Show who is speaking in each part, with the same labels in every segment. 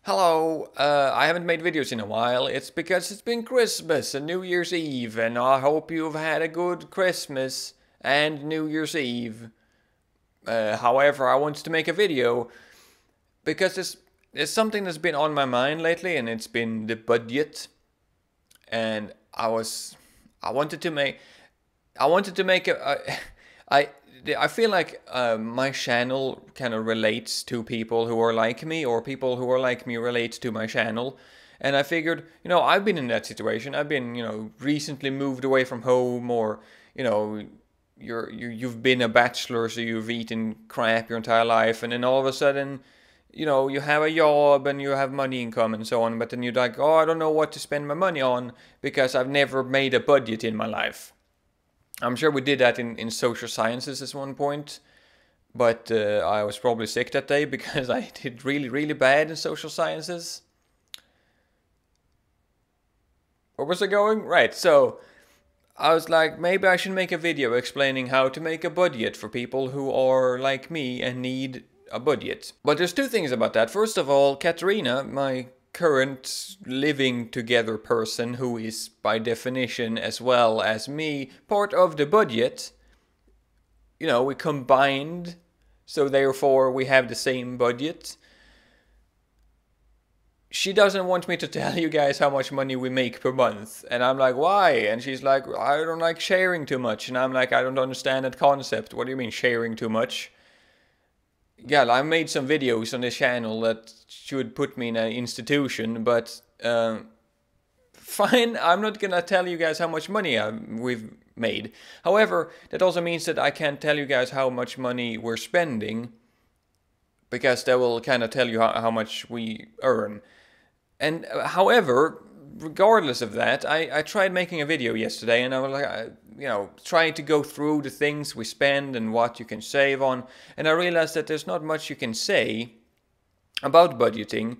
Speaker 1: Hello, I haven't made videos in a while. It's because it's been Christmas and New Year's Eve, and I hope you've had a good Christmas and New Year's Eve. However, I wanted to make a video because there's something that's been on my mind lately, and it's been the budget. And I wanted to make, I wanted to make I, I feel like my channel kind of relates to people who are like me, or people who are like me relate to my channel. And I figured, I've been in that situation. I've been, recently moved away from home, or, you know, you've been a bachelor, so you've eaten crap your entire life, and then all of a sudden, you have a job and you have money income and so on, but then you're like, oh, I don't know what to spend my money on because I've never made a budget in my life. I'm sure we did that in social sciences at one point, but I was probably sick that day because I did really, really bad in social sciences. Where was I going? Right, so I was like, maybe I should make a video explaining how to make a budget for people who are like me and need a budget. But there's two things about that. First of all, Katerina, my current living together person, who is by definition as well as me part of the budget, we combined, so therefore we have the same budget. She doesn't want me to tell you guys how much money we make per month, and I'm like, why? And she's like, I don't like sharing too much, and I'm like, I don't understand that concept. What do you mean sharing too much? Yeah, I made some videos on this channel that should put me in an institution, but fine, I'm not gonna tell you guys how much money we've made. However, that also means that I can't tell you guys how much money we're spending, because that will kind of tell you how much we earn. And however, regardless of that, I tried making a video yesterday, and I was like, trying to go through the things we spend and what you can save on, and I realized that there's not much you can say about budgeting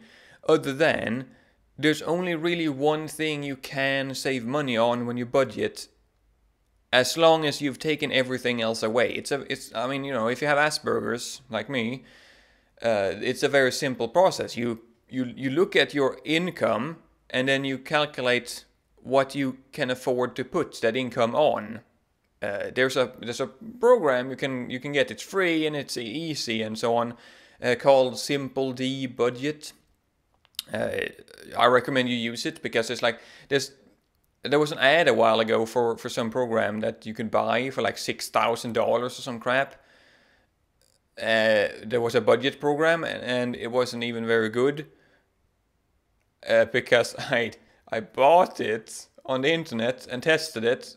Speaker 1: other than there's only really one thing you can save money on when you budget, as long as you've taken everything else away. I mean, if you have Asperger's like me, it's a very simple process. You look at your income, and then you calculate what you can afford to put that income on. There's a program you can get. It's free and it's easy and so on, called Simple D Budget. I recommend you use it because it's like there was an ad a while ago for some program that you can buy for like $6,000 or some crap. There was a budget program, and it wasn't even very good. Because I bought it on the internet and tested it,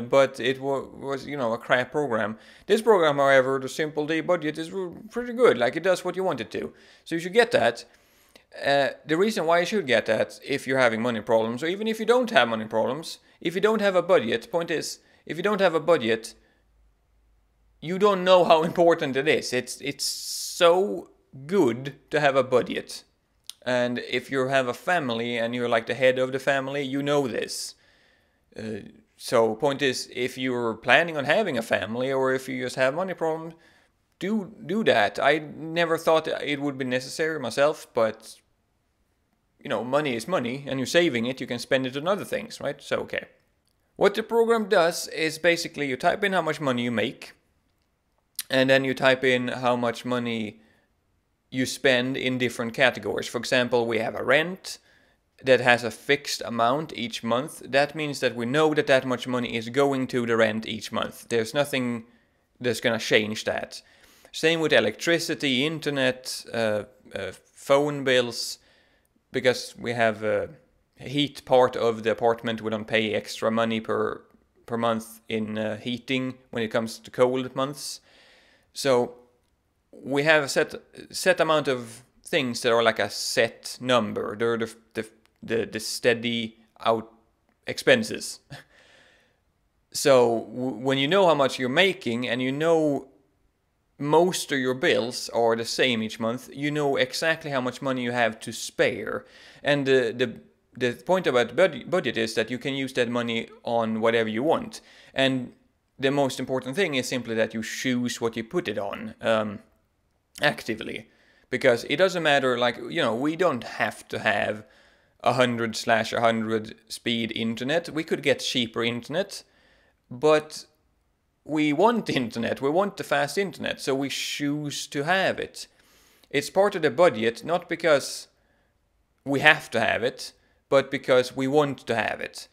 Speaker 1: but it was a crap program. This program, however, the Simple D Budget, is pretty good. Like, it does what you want it to. So you should get that. The reason why you should get that, if you're having money problems, or even if you don't have money problems, if you don't have a budget, point is, if you don't have a budget, you don't know how important it is. It's so good to have a budget. And if you have a family and you're like the head of the family, you know this. So point is, if you're planning on having a family, or if you just have money problems, do that. I never thought it would be necessary myself, but money is money, and you're saving it, you can spend it on other things, right? So okay. What the program does is basically you type in how much money you make, and then you type in how much money you spend in different categories. For example, we have a rent that has a fixed amount each month. That means that we know that much money is going to the rent each month. There's nothing that's gonna change that. Same with electricity, internet, phone bills, because we have heat part of the apartment. We don't pay extra money per month in heating when it comes to cold months. So we have a set amount of things that are like a set number. They're the steady out expenses. So when you know how much you're making, and most of your bills are the same each month, you know exactly how much money you have to spare. And the point about budget is that you can use that money on whatever you want. And the most important thing is simply that you choose what you put it on. Actively, because it doesn't matter. Like, we don't have to have 100/100 speed internet. We could get cheaper internet, but we want internet. We want the fast internet, so we choose to have it. It's part of the budget, not because we have to have it, but because we want to have it.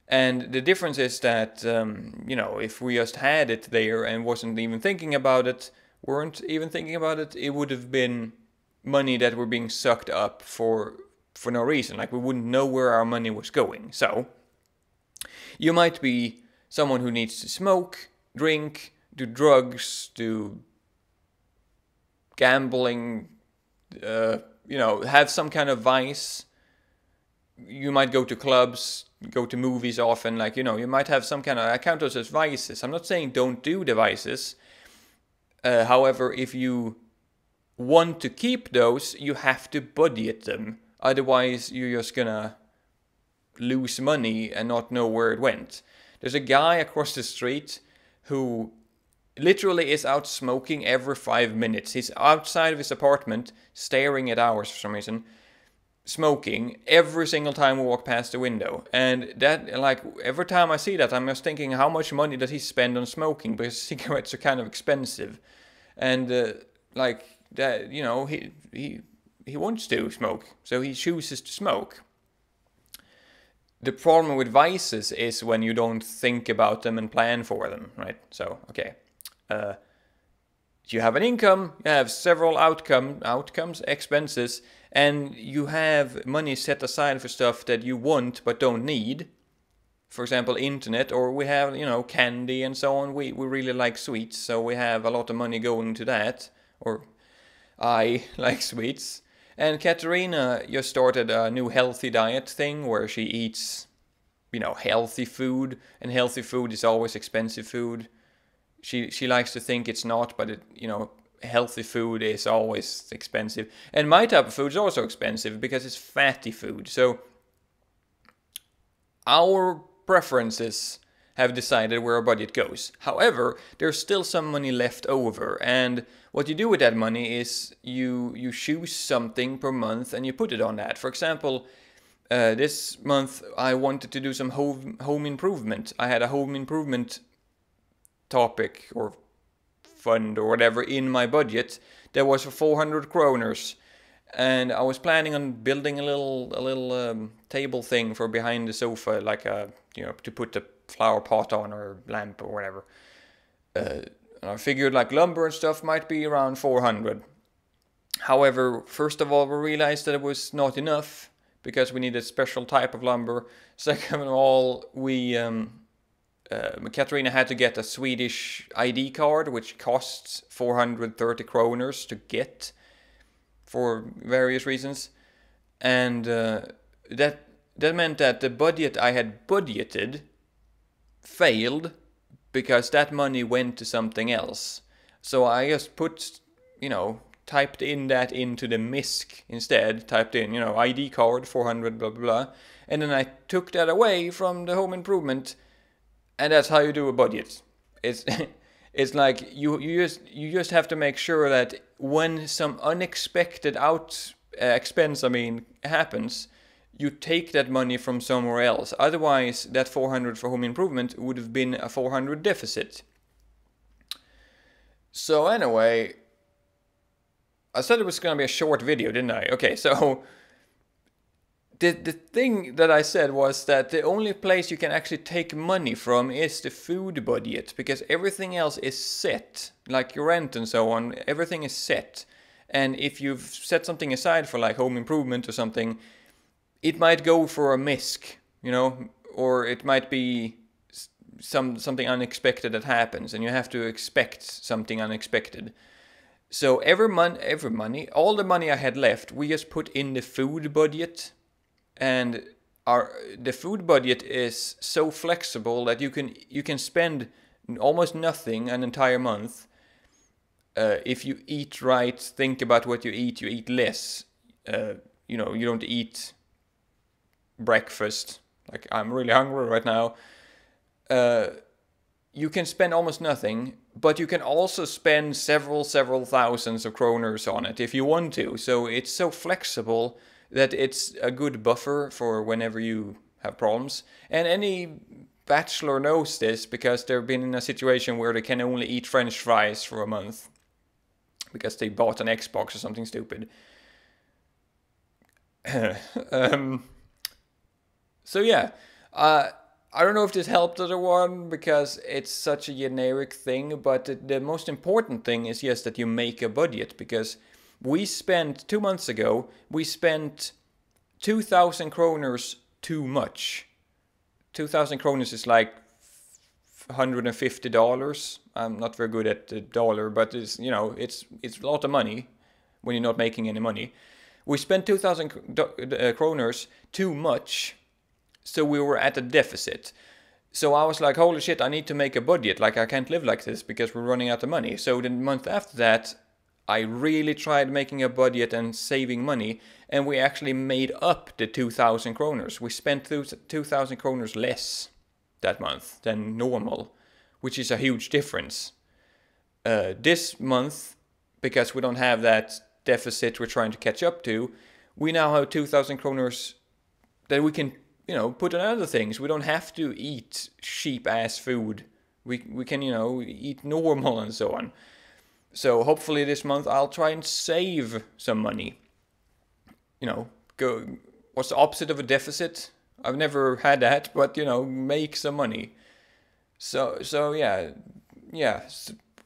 Speaker 1: And the difference is that, if we just had it there and wasn't even thinking about it, weren't even thinking about it, it would have been money that were being sucked up for no reason. Like, we wouldn't know where our money was going. So, you might be someone who needs to smoke, drink, do drugs, do gambling, have some kind of vice. You might go to clubs, go to movies often, like, you might have some kind of, I count those as vices. I'm not saying don't do the vices. However, if you want to keep those, you have to budget them. Otherwise, you're just gonna lose money and not know where it went. There's a guy across the street who literally is out smoking every 5 minutes. He's outside of his apartment, staring at ours for some reason, smoking every single time we walk past the window. And that, like, every time I see that, I'm just thinking, how much money does he spend on smoking? Because cigarettes are kind of expensive. And like that, he wants to smoke, so he chooses to smoke. The problem with vices is when you don't think about them and plan for them, right? So, okay. You have an income, you have several outcomes, expenses, and you have money set aside for stuff that you want but don't need. For example, internet, or we have, candy and so on. We really like sweets, so we have a lot of money going to that. Or I like sweets. And Katerina just started a new healthy diet thing where she eats, healthy food, and healthy food is always expensive food. She likes to think it's not, but healthy food is always expensive. And my type of food is also expensive because it's fatty food. So our preferences have decided where our budget goes. However, there's still some money left over, and what you do with that money is you choose something per month and you put it on that. For example, this month I wanted to do some home improvement. I had a home improvement topic or fund or whatever in my budget that was for 400 kroners. And I was planning on building a little table thing for behind the sofa, like to put the flower pot on or lamp or whatever. And I figured like lumber and stuff might be around 400. However, first of all, we realized that it was not enough because we needed a special type of lumber. Second of all, Katarina had to get a Swedish ID card, which costs 430 kroners to get, for various reasons, and that meant that the budget I had budgeted failed because that money went to something else. So I just typed in that into the MISC instead, typed in, ID card 400 blah blah blah, and then I took that away from the home improvement, and that's how you do a budget. It's It's like you just have to make sure that when some unexpected expense happens, you take that money from somewhere else. Otherwise, that 400 for home improvement would have been a 400 deficit. So anyway, I said it was going to be a short video, didn't I? Okay, so the thing that I said was that the only place you can actually take money from is the food budget, because everything else is set, like your rent and so on, everything is set. And if you've set something aside for like home improvement or something, it might go for a misc, or it might be something unexpected that happens, and you have to expect something unexpected. So every money, all the money I had left, we just put in the food budget. And the food budget is so flexible that you can spend almost nothing an entire month. If you eat right, think about what you eat less. You don't eat breakfast. Like, I'm really hungry right now. you can spend almost nothing, but you can also spend several thousands of kroners on it if you want to. So it's so flexible that it's a good buffer for whenever you have problems. And any bachelor knows this because they've been in a situation where they can only eat French fries for a month because they bought an Xbox or something stupid. So yeah, I don't know if this helped everyone because it's such a generic thing, but the most important thing is, yes, that you make a budget, because we spent 2 months ago, we spent 2,000 kroners too much. 2,000 kroners is like $150. I'm not very good at the dollar, but it's, you know, it's a lot of money when you're not making any money. We spent 2,000 kroners too much. So we were at a deficit. So I was like, holy shit, I need to make a budget. Like, I can't live like this because we're running out of money. So the month after that, I really tried making a budget and saving money. And we actually made up the 2,000 kroners. We spent 2,000 kroners less that month than normal, which is a huge difference. This month, because we don't have that deficit we're trying to catch up to, we now have 2,000 kroners that we can, you know, put on other things. We don't have to eat cheap ass food. We can, you know, eat normal and so on. So hopefully this month I'll try and save some money. You know, what's the opposite of a deficit? I've never had that, but, you know, make some money. So yeah.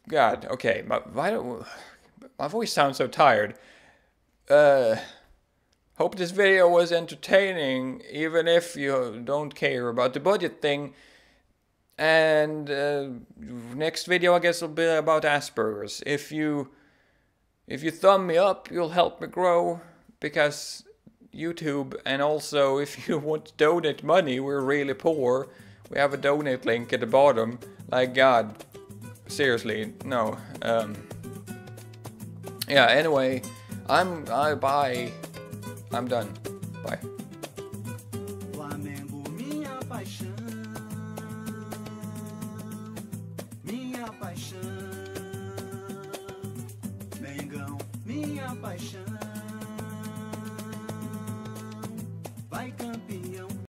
Speaker 1: God, okay. My voice sounds so tired. Hope this video was entertaining, even if you don't care about the budget thing. And next video, I guess, will be about Asperger's. If you thumb me up, you'll help me grow, because YouTube, and also if you want to donate money, we're really poor. We have a donate link at the bottom. Like, God, seriously, no. Yeah, anyway, bye. I'm done. Bye.
Speaker 2: Flamengo, minha paixão, minha paixão. Mengão, minha paixão.